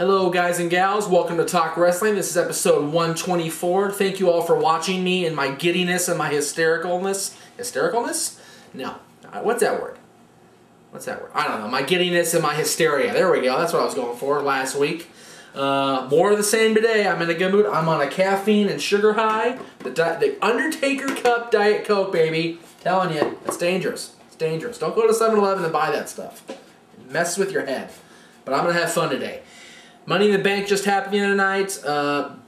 Hello guys and gals, welcome to Talk Wrestling. This is episode 124. Thank you all for watching me and my giddiness and my hystericalness. Hystericalness? No. What's that word? What's that word? I don't know. My giddiness and my hysteria. There we go. That's what I was going for last week. More of the same today. I'm in a good mood. I'm on a caffeine and sugar high. The Undertaker Cup Diet Coke, baby. Telling you, it's dangerous. It's dangerous. Don't go to 7-Eleven and buy that stuff. It messes with your head. But I'm going to have fun today. Money in the Bank just happened the other night.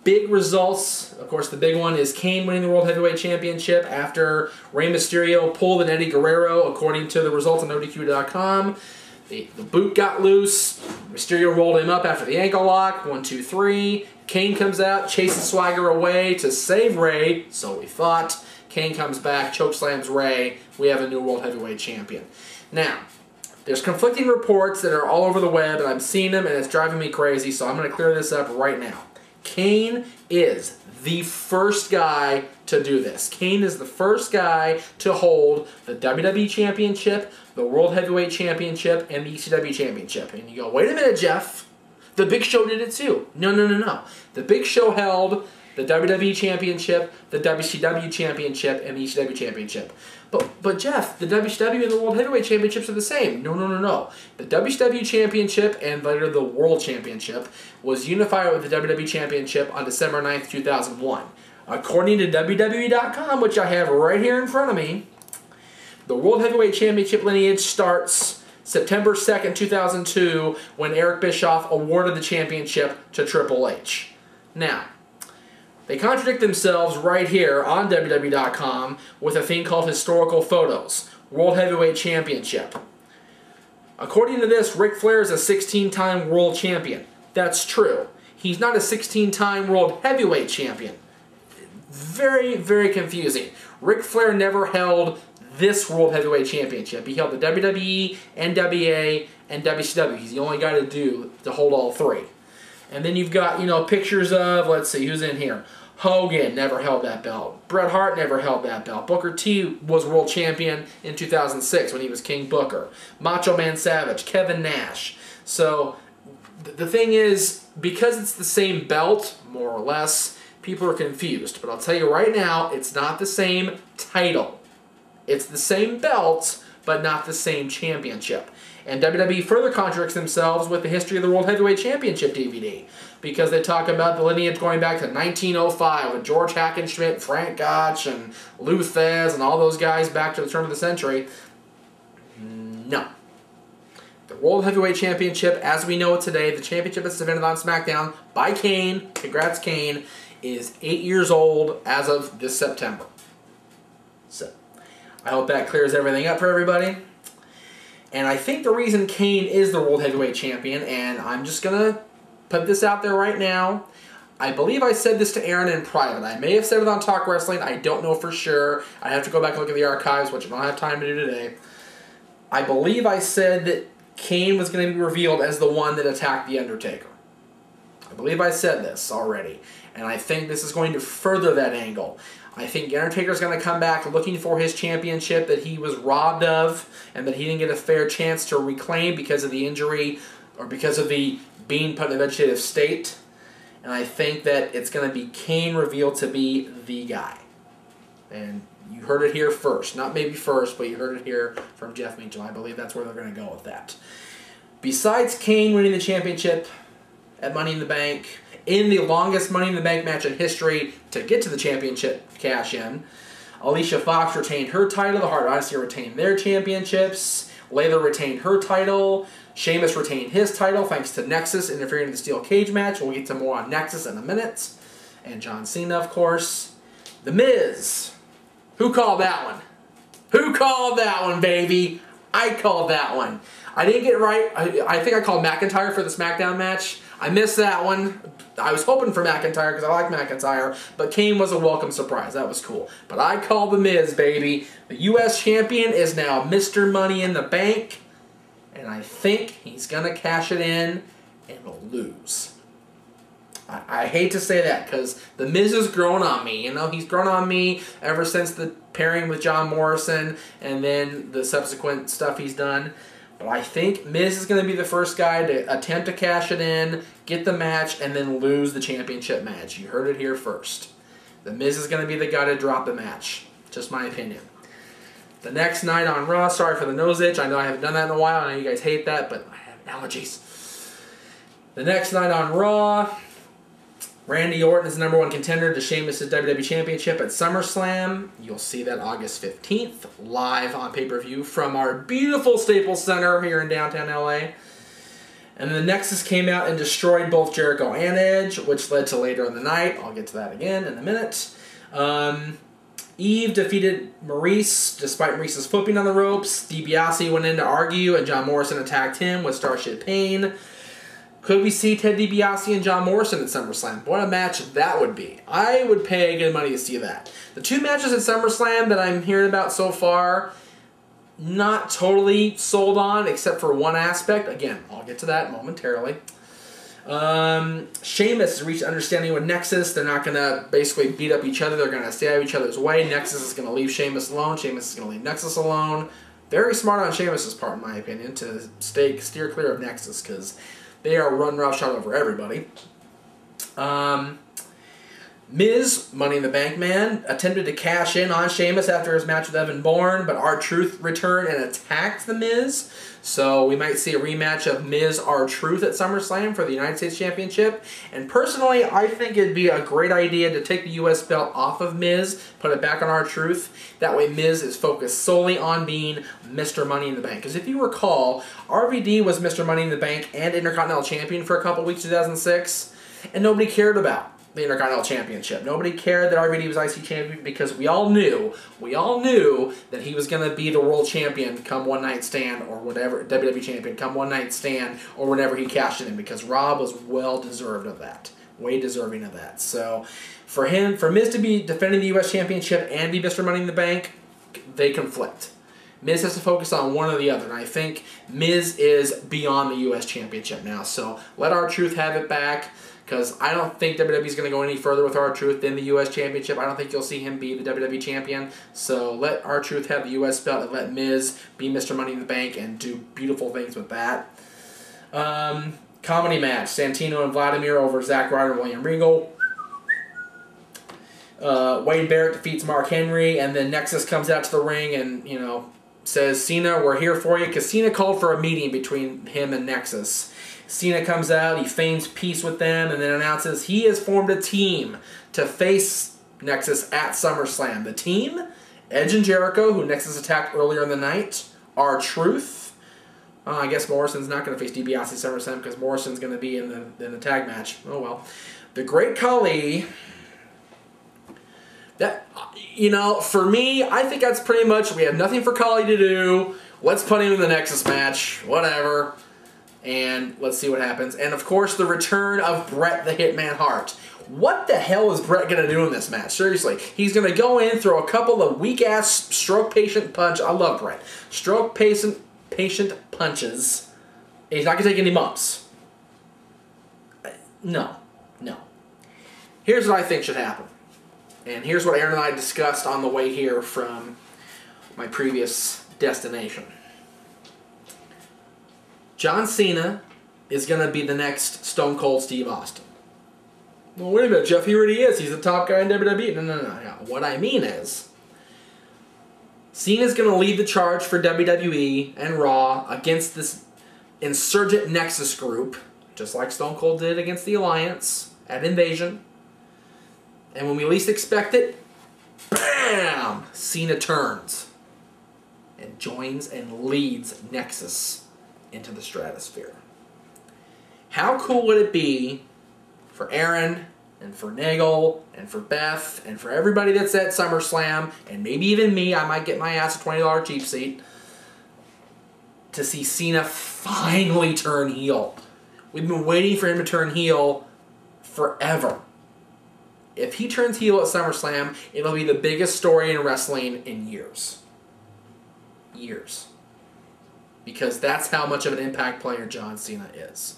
Big results. Of course, the big one is Kane winning the World Heavyweight Championship after Rey Mysterio pulled an Eddie Guerrero, according to the results on ODQ.com. The boot got loose. Mysterio rolled him up after the ankle lock. 1, 2, 3. Kane comes out, chases Swagger away to save Rey, so we thought. Kane comes back, chokeslams Rey. We have a new World Heavyweight Champion. Now, there's conflicting reports that are all over the web, and I'm seeing them, and it's driving me crazy, so I'm going to clear this up right now. Kane is the first guy to do this. Kane is the first guy to hold the WWE Championship, the World Heavyweight Championship, and the ECW Championship. And you go, wait a minute, Jeff. The Big Show did it too. No, no, no, no. The Big Show held the WWE Championship, the WCW Championship, and the ECW Championship. But Jeff, the WCW and the World Heavyweight Championships are the same. No, no, no, no. The WCW Championship and later the World Championship was unified with the WWE Championship on December 9th, 2001. According to WWE.com, which I have right here in front of me, the World Heavyweight Championship lineage starts September 2nd, 2002, when Eric Bischoff awarded the championship to Triple H. Now, they contradict themselves right here on WWE.com with a thing called Historical Photos, World Heavyweight Championship. According to this, Ric Flair is a 16-time World Champion. That's true. He's not a 16-time World Heavyweight Champion. Very, very confusing. Ric Flair never held this World Heavyweight Championship. He held the WWE, NWA, and WCW. He's the only guy to hold all three. And then you've got, you know, pictures of, let's see, who's in here? Hogan never held that belt. Bret Hart never held that belt. Booker T was world champion in 2006 when he was King Booker. Macho Man Savage, Kevin Nash. So the thing is, because it's the same belt, more or less, people are confused. But I'll tell you right now, it's not the same title. It's the same belt, but not the same championship. And WWE further contradicts themselves with the History of the World Heavyweight Championship DVD, because they talk about the lineage going back to 1905 with George Hackenschmidt, Frank Gotch, and Lou Thesz, and all those guys back to the turn of the century. No. The World Heavyweight Championship, as we know it today, the championship that's defended on SmackDown by Kane, congrats Kane, is 8 years old as of this September. So, I hope that clears everything up for everybody. And I think the reason Kane is the World Heavyweight Champion, and I'm just going to put this out there right now. I believe I said this to Aaron in private. I may have said it on Talk Wrestling. I don't know for sure. I have to go back and look at the archives, which I don't have time to do today. I believe I said that Kane was going to be revealed as the one that attacked The Undertaker. I believe I said this already. And I think this is going to further that angle. I think The Undertaker's going to come back looking for his championship that he was robbed of and that he didn't get a fair chance to reclaim because of the injury or because of the being put in a vegetative state. And I think that it's going to be Kane revealed to be the guy. And you heard it here first. Not maybe first, but you heard it here from Jeff Meacham. I believe that's where they're going to go with that. Besides Kane winning the championship at Money in the Bank, in the longest Money in the Bank match in history to get to the championship cash-in, Alicia Fox retained her title. The Hart Dynasty retained their championships. Layla retained her title. Sheamus retained his title thanks to Nexus interfering in the steel cage match. We'll get to more on Nexus in a minute. And John Cena, of course. The Miz. Who called that one? Who called that one, baby? I called that one. I didn't get it right. I think I called McIntyre for the SmackDown match. I missed that one. I was hoping for McIntyre because I like McIntyre, but Kane was a welcome surprise. That was cool. But I called The Miz, baby. The U.S. champion is now Mr. Money in the Bank, and I think he's going to cash it in and lose. I hate to say that because The Miz has grown on me. You know, he's grown on me ever since the pairing with John Morrison and then the subsequent stuff he's done. But I think Miz is going to be the first guy to attempt to cash it in, get the match, and then lose the championship match. You heard it here first. The Miz is going to be the guy to drop the match. Just my opinion. The next night on Raw, sorry for the nose itch. I know I haven't done that in a while. I know you guys hate that, but I have allergies. The next night on Raw, Randy Orton is the #1 contender to Sheamus' WWE Championship at SummerSlam. You'll see that August 15th, live on pay-per-view from our beautiful Staples Center here in downtown LA. And then the Nexus came out and destroyed both Jericho and Edge, which led to later in the night. I'll get to that again in a minute. Eve defeated Maurice, despite Maurice's flipping on the ropes. DiBiase went in to argue, and John Morrison attacked him with Starship Pain. Could we see Ted DiBiase and John Morrison at SummerSlam? What a match that would be. I would pay good money to see that. The 2 matches at SummerSlam that I'm hearing about so far, not totally sold on, except for one aspect. Again, I'll get to that momentarily. Sheamus has reached understanding with Nexus. They're not going to basically beat up each other. They're going to stay out of each other's way. Nexus is going to leave Sheamus alone. Sheamus is going to leave Nexus alone. Very smart on Sheamus' part, in my opinion, to steer clear of Nexus, because they are run roughshod over everybody. Miz, Money in the Bank man, attempted to cash in on Sheamus after his match with Evan Bourne, but R-Truth returned and attacked the Miz. So we might see a rematch of Miz R-Truth at SummerSlam for the United States Championship. And personally, I think it'd be a great idea to take the U.S. belt off of Miz, put it back on R-Truth. That way Miz is focused solely on being Mr. Money in the Bank. Because if you recall, RVD was Mr. Money in the Bank and Intercontinental Champion for a couple weeks in 2006, and nobody cared about the Intercontinental Championship. Nobody cared that RVD was IC Champion because we all knew that he was going to be the World Champion come One Night Stand or whatever, WWE Champion come One Night Stand or whenever he cashed it in, because Rob was well deserved of that. Way deserving of that. So for Miz to be defending the U.S. Championship and be Mr. Money in the Bank, they conflict. Miz has to focus on one or the other, and I think Miz is beyond the U.S. Championship now. So let R-Truth have it back, because I don't think WWE is going to go any further with R-Truth than the U.S. Championship. I don't think you'll see him be the WWE Champion. So let R-Truth have the U.S. belt and let Miz be Mr. Money in the Bank and do beautiful things with that. Comedy match, Santino and Vladimir over Zack Ryder and William Regal. Wade Barrett defeats Mark Henry, and then Nexus comes out to the ring and, you know, says, Cena, we're here for you, because Cena called for a meeting between him and Nexus. Cena comes out, he feigns peace with them, and then announces he has formed a team to face Nexus at SummerSlam. The team, Edge and Jericho, who Nexus attacked earlier in the night, R-Truth. I guess Morrison's not going to face DiBiase at SummerSlam because Morrison's going to be in the tag match. Oh well. The Great Khali. That, you know, for me, I think that's pretty much, we have nothing for Khali to do. Let's put him in the Nexus match. Whatever. And let's see what happens. And of course, the return of Bret the Hitman Hart. What the hell is Bret going to do in this match? Seriously. He's going to go in, throw a couple of weak-ass stroke patient punch. I love Bret. Stroke patient punches. And he's not going to take any bumps. No. No. Here's what I think should happen. And here's what Aaron and I discussed on the way here from my previous destination. John Cena is going to be the next Stone Cold Steve Austin. Well, wait a minute, Jeff. He already is. He's the top guy in WWE. No. What I mean is, Cena's going to lead the charge for WWE and Raw against this insurgent Nexus group, just like Stone Cold did against the Alliance at Invasion. And when we least expect it, bam! Cena turns and joins and leads Nexus into the stratosphere. How cool would it be for Aaron and for Nagel and for Beth and for everybody that's at SummerSlam, and maybe even me, I might get my ass a $20 cheap seat, to see Cena finally turn heel. We've been waiting for him to turn heel forever. If he turns heel at SummerSlam, it'll be the biggest story in wrestling in years. Years. Because that's how much of an impact player John Cena is.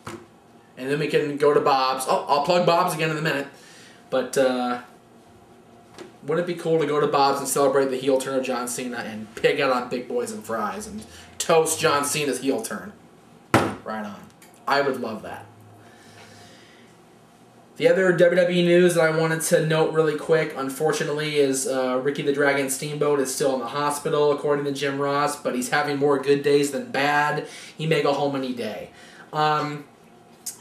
And then we can go to Bob's. Oh, I'll plug Bob's again in a minute. But wouldn't it be cool to go to Bob's and celebrate the heel turn of John Cena and pig out on Big Boys and Fries and toast John Cena's heel turn? Right on. I would love that. The other WWE news that I wanted to note really quick, unfortunately, is Ricky the Dragon Steamboat is still in the hospital, according to Jim Ross, but he's having more good days than bad. He may go home any day. I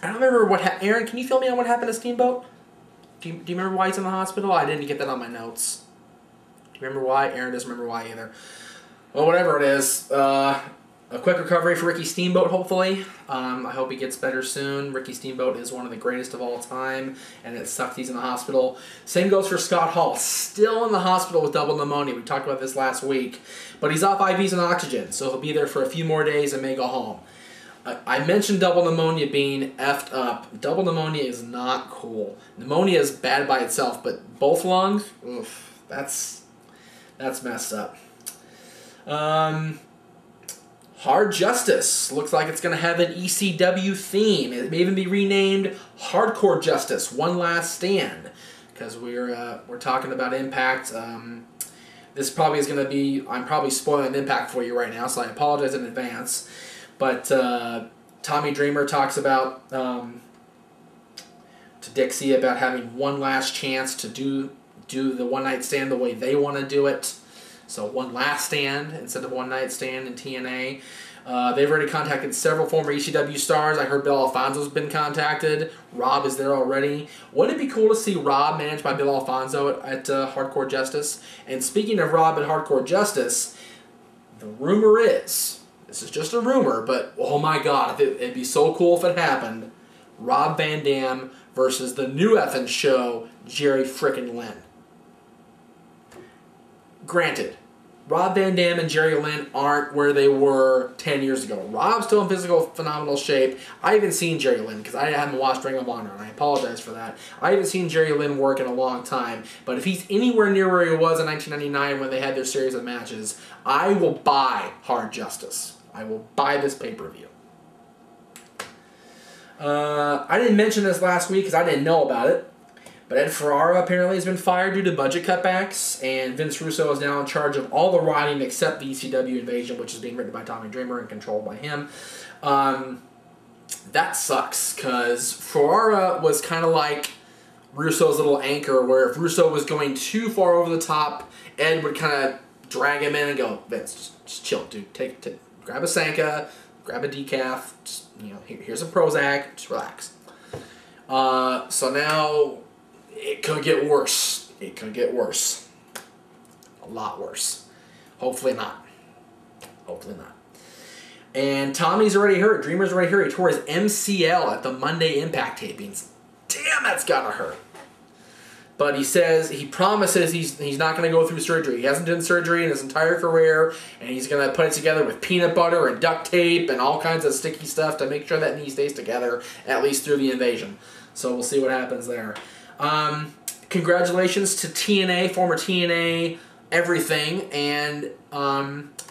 don't remember what happened. Aaron, can you fill me on what happened to Steamboat? Do you remember why he's in the hospital? I didn't get that on my notes. Do you remember why? Aaron doesn't remember why either. Well, whatever it is, a quick recovery for Ricky Steamboat, hopefully. I hope he gets better soon. Ricky Steamboat is one of the greatest of all time, and it sucks he's in the hospital. Same goes for Scott Hall, still in the hospital with double pneumonia. We talked about this last week. But he's off IVs and oxygen, so he'll be there for a few more days and may go home. I mentioned double pneumonia being effed up. Double pneumonia is not cool. Pneumonia is bad by itself, but both lungs, oof, that's messed up. Hard Justice looks like it's going to have an ECW theme. It may even be renamed Hardcore Justice, One Last Stand, because we're talking about Impact. This probably is going to be, I'm probably spoiling Impact for you right now, so I apologize in advance. But Tommy Dreamer talks about to Dixie about having one last chance to do the one night stand the way they want to do it. So one last stand instead of one night stand in TNA. They've already contacted several former ECW stars. I heard Bill Alfonso's been contacted. Rob is there already. Wouldn't it be cool to see Rob managed by Bill Alfonso at Hardcore Justice? And speaking of Rob at Hardcore Justice, the rumor is, this is just a rumor, but oh my god, it'd be so cool if it happened, Rob Van Dam versus the new effing show, Jerry frickin' Lynn. Granted, Rob Van Dam and Jerry Lynn aren't where they were 10 years ago. Rob's still in physical phenomenal shape. I haven't seen Jerry Lynn because I haven't watched Ring of Honor, and I apologize for that. I haven't seen Jerry Lynn work in a long time, but if he's anywhere near where he was in 1999 when they had their series of matches, I will buy Hard Justice. I will buy this pay-per-view. I didn't mention this last week because I didn't know about it. But Ed Ferrara apparently has been fired due to budget cutbacks, and Vince Russo is now in charge of all the writing except the ECW Invasion, which is being written by Tommy Dreamer and controlled by him. That sucks, because Ferrara was kind of like Russo's little anchor, where if Russo was going too far over the top, Ed would kind of drag him in and go, Vince, just chill, dude. Grab a Sanka, grab a decaf, just, here's some Prozac, just relax. So now it could get worse. It could get worse. A lot worse. Hopefully not. Hopefully not. And Tommy's already hurt. Dreamer's already hurt. He tore his MCL at the Monday Impact tapings. Damn, that's gotta hurt. But he promises he's not going to go through surgery. He hasn't done surgery in his entire career, and he's going to put it together with peanut butter and duct tape and all kinds of sticky stuff to make sure that knee stays together, at least through the invasion. So we'll see what happens there. Congratulations to TNA, former TNA everything, and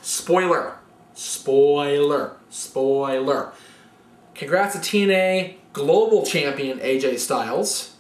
spoiler. Congrats to TNA Global Champion AJ Styles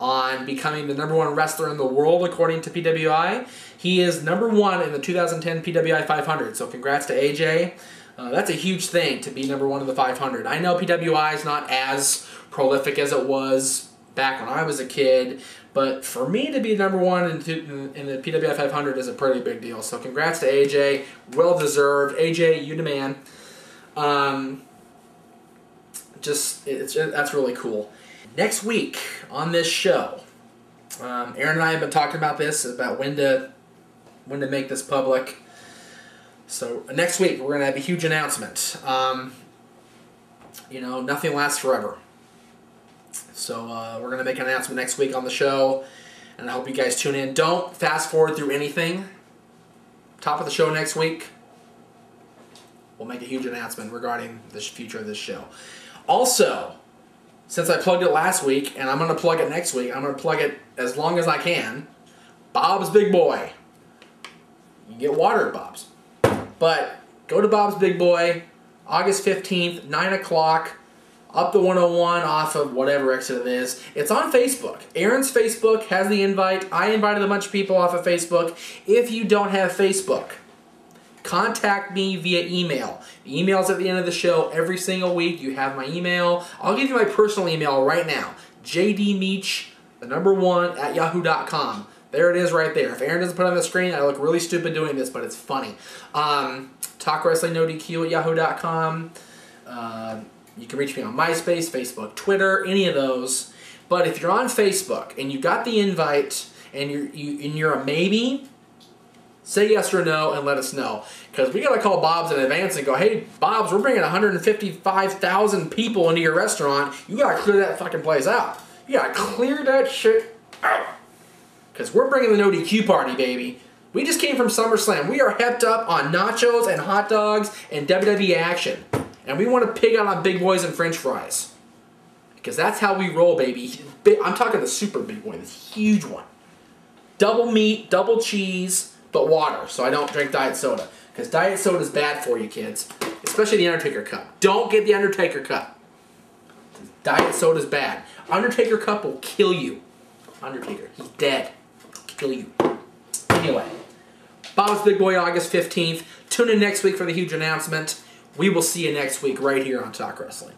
on becoming the #1 wrestler in the world according to PWI. He is #1 in the 2010 PWI 500, so congrats to AJ. That's a huge thing to be #1 in the 500. I know PWI is not as prolific as it was back when I was a kid, but for me to be #1 in the PWI 500 is a pretty big deal. So congrats to AJ, well deserved. AJ, you the man. That's really cool. Next week on this show, Aaron and I have been talking about this, about when to make this public. So next week we're gonna have a huge announcement. Nothing lasts forever. So we're going to make an announcement next week on the show, and I hope you guys tune in. Don't fast forward through anything. Top of the show next week, we'll make a huge announcement regarding the future of this show. Also, since I plugged it last week, and I'm going to plug it next week, I'm going to plug it as long as I can, Bob's Big Boy. You can get water at Bob's. But go to Bob's Big Boy, August 15th, 9 o'clock. Up the 101 off of whatever exit it is. It's on Facebook. Aaron's Facebook has the invite. I invited a bunch of people off of Facebook. If you don't have Facebook, contact me via email. The email's at the end of the show every single week. You have my email. I'll give you my personal email right now. jdmeech1 @yahoo.com. There it is right there. If Aaron doesn't put it on the screen, I look really stupid doing this, but it's funny. TalkWrestlingNoDQ @yahoo.com. You can reach me on MySpace, Facebook, Twitter, any of those. But if you're on Facebook and you got the invite and you're a maybe, say yes or no and let us know. Because we got to call Bob's in advance and go, hey, Bob's, we're bringing 155,000 people into your restaurant. You got to clear that fucking place out. You got to clear that shit out. Because we're bringing the No DQ party, baby. We just came from SummerSlam. We are hepped up on nachos and hot dogs and WWE action. And we want to pig out on big boys and french fries. Because that's how we roll, baby. I'm talking the super big one, this huge one. Double meat, double cheese, but water, so I don't drink diet soda. Because diet soda is bad for you, kids. Especially the Undertaker cup. Don't get the Undertaker cup. Diet soda is bad. Undertaker cup will kill you. Undertaker, he's dead. He'll kill you. Anyway, Bob's Big Boy, August 15th. Tune in next week for the huge announcement. We will see you next week right here on Talk Wrestling.